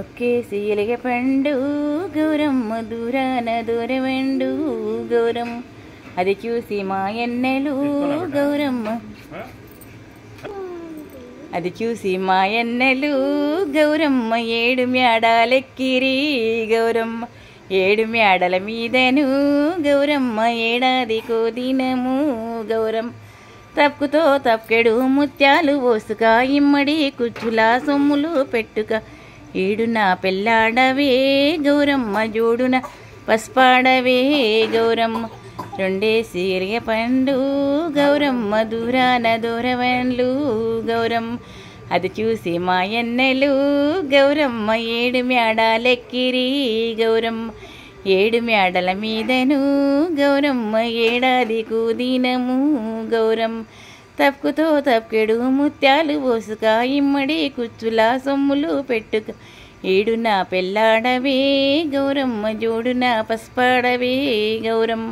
ఒక్కేసి ఎలిగ పండు గౌరమ్మ దూరాన దూరవెండు గౌరమ్మ అది చూసి మాయన్నెలు గౌరమ్మ అది చూసి మాయన్నెలు గౌరమ్మ ఏడు మేడాలెక్కిరి గౌరమ్మ ఏడు మేడల మీదను గౌరమ్మ ఏడాదికో దినము గౌరమ్మ తప్పుతో తప్కెడు ముత్యాలు పోసుక ఇమ్మడి కుచ్చులా సొమ్ములు పెట్టుక ఏడున పెళ్ళాడవే గౌరమ్మ జోడున పసుపాడవే గౌరమ్మ రెండేసి ఎలిగ పండు గౌరమ్మ దూరాన దూరవెండ్లు గౌరమ్మ అది చూసి మాయన్నెలు గౌరమ్మ ఏడు మేడాలెక్కిరి గౌరమ్మ ఏడు మేడల మీదను గౌరమ్మ ఏడాదికు దినము గౌరమ్మ తప్పుతో తప్కెడు ముత్యాలు పోసుక ఇమ్మడి కుచ్చులా సొమ్ములు పెట్టుక ఏడున పెళ్ళాడవే గౌరమ్మ జోడున పసుపాడవే గౌరమ్మ.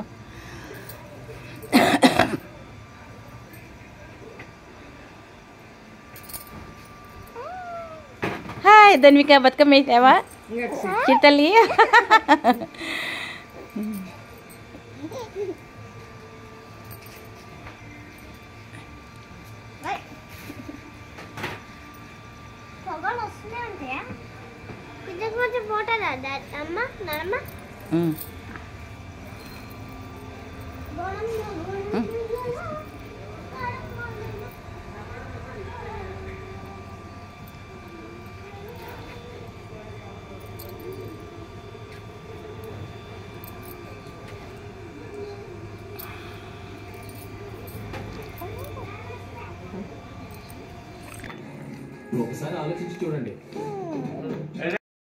హాయ్ ధన్విక బతుకమ్మ వేసావా చిట్టలి? ఒకసారి ఆలోచించి చూడండి.